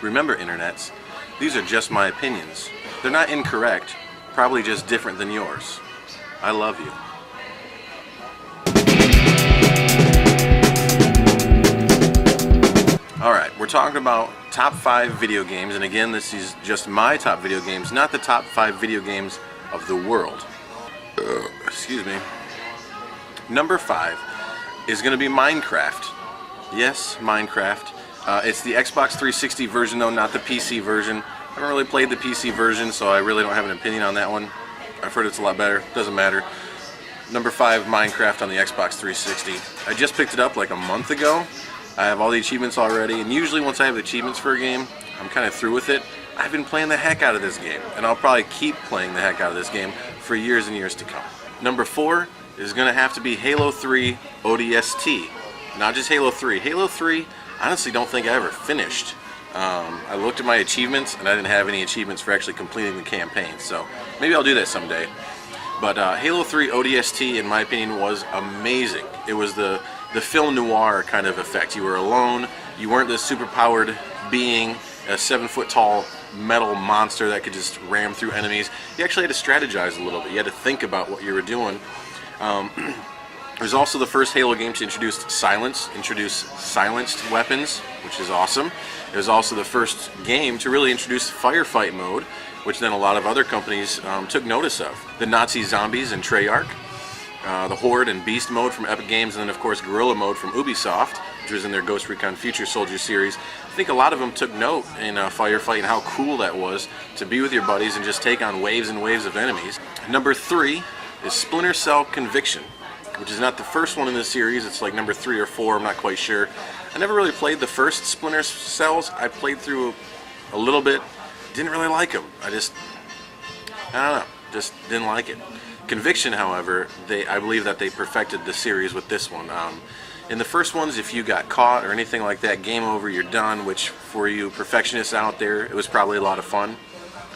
Remember, internets, these are just my opinions. They're not incorrect, probably just different than yours. I love you. Alright, we're talking about top 5 video games, and again, this is just my top video games, not the top 5 video games of the world. Excuse me. Number 5 is going to be Minecraft. Yes, Minecraft. It's the Xbox 360 version though, not the PC version. I haven't really played the PC version, so I really don't have an opinion on that one. I've heard it's a lot better. Doesn't matter. Number 5, Minecraft on the Xbox 360. I just picked it up like a month ago. I have all the achievements already, and usually once I have the achievements for a game, I'm kind of through with it. I've been playing the heck out of this game, and I'll probably keep playing the heck out of this game for years and years to come. Number 4 is going to have to be Halo 3 ODST. Not just Halo 3. Halo 3, I honestly don't think I ever finished. I looked at my achievements, and I didn't have any achievements for actually completing the campaign, so maybe I'll do that someday. But Halo 3 ODST, in my opinion, was amazing. It was the film noir kind of effect. You were alone, you weren't this super-powered being, a 7-foot-tall metal monster that could just ram through enemies. You actually had to strategize a little bit. You had to think about what you were doing. It was also the first Halo game to introduce silenced weapons, which is awesome. It was also the first game to really introduce firefight mode, which then a lot of other companies took notice of. The Nazi zombies in Treyarch, the Horde and Beast mode from Epic Games, and then of course Guerrilla mode from Ubisoft, which was in their Ghost Recon Future Soldier series. I think a lot of them took note in Firefight and how cool that was to be with your buddies and just take on waves and waves of enemies. Number 3 is Splinter Cell Conviction, which is not the first one in the series. It's like number 3 or 4, I'm not quite sure. I never really played the first Splinter Cells. I played through a little bit, didn't really like them. I don't know, just didn't like it. Conviction, however, I believe that they perfected the series with this one. In the first ones, if you got caught or anything like that, game over, you're done, which for you perfectionists out there, it was probably a lot of fun.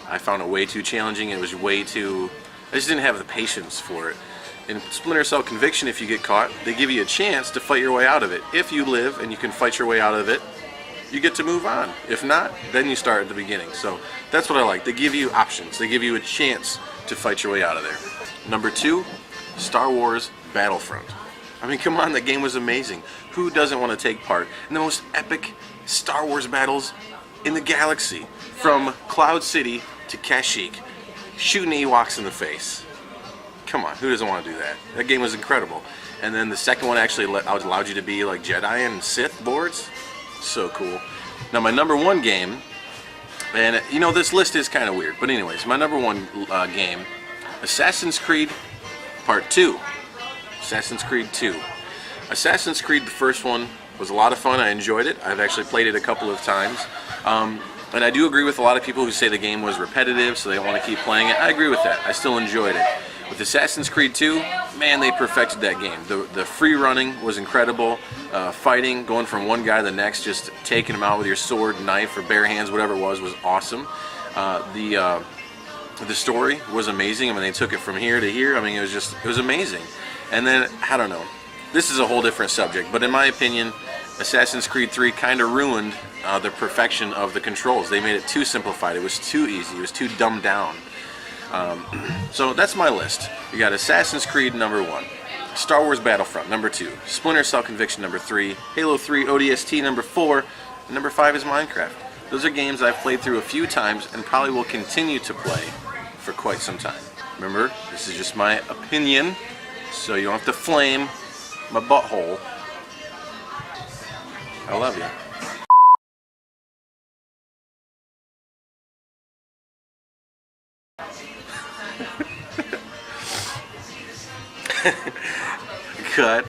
I found it way too challenging. It was way too... I just didn't have the patience for it. In Splinter Cell Conviction, if you get caught, they give you a chance to fight your way out of it. If you live and you can fight your way out of it, you get to move on. If not, then you start at the beginning. So that's what I like. They give you options. They give you a chance to fight your way out of there. Number 2, Star Wars Battlefront. I mean, come on, that game was amazing. Who doesn't want to take part in the most epic Star Wars battles in the galaxy? From Cloud City to Kashyyyk, shooting Ewoks in the face. Come on, who doesn't want to do that? That game was incredible. And then the second one actually allowed you to be like Jedi and Sith boards. So cool. Now my number 1 game, and you know this list is kind of weird, but anyways, my number 1 game, Assassin's Creed Part 2. Assassin's Creed 2. Assassin's Creed, the first one, was a lot of fun. I enjoyed it. I've actually played it a couple of times. And I do agree with a lot of people who say the game was repetitive, so they don't want to keep playing it. I agree with that. I still enjoyed it. With Assassin's Creed 2, man, they perfected that game. The free running was incredible. Fighting, going from one guy to the next, just taking him out with your sword, knife, or bare hands, whatever it was awesome. The story was amazing. I mean, they took it from here to here. I mean, it was amazing. And then, I don't know, this is a whole different subject, but in my opinion, Assassin's Creed 3 kind of ruined the perfection of the controls. They made it too simplified. It was too easy. It was too dumbed down. So that's my list. You got Assassin's Creed number 1, Star Wars Battlefront number 2, Splinter Cell Conviction number 3, Halo 3 ODST number 4, and number 5 is Minecraft. Those are games I've played through a few times and probably will continue to play for quite some time. Remember, this is just my opinion, so you don't have to flame my butthole. I love you. Cut.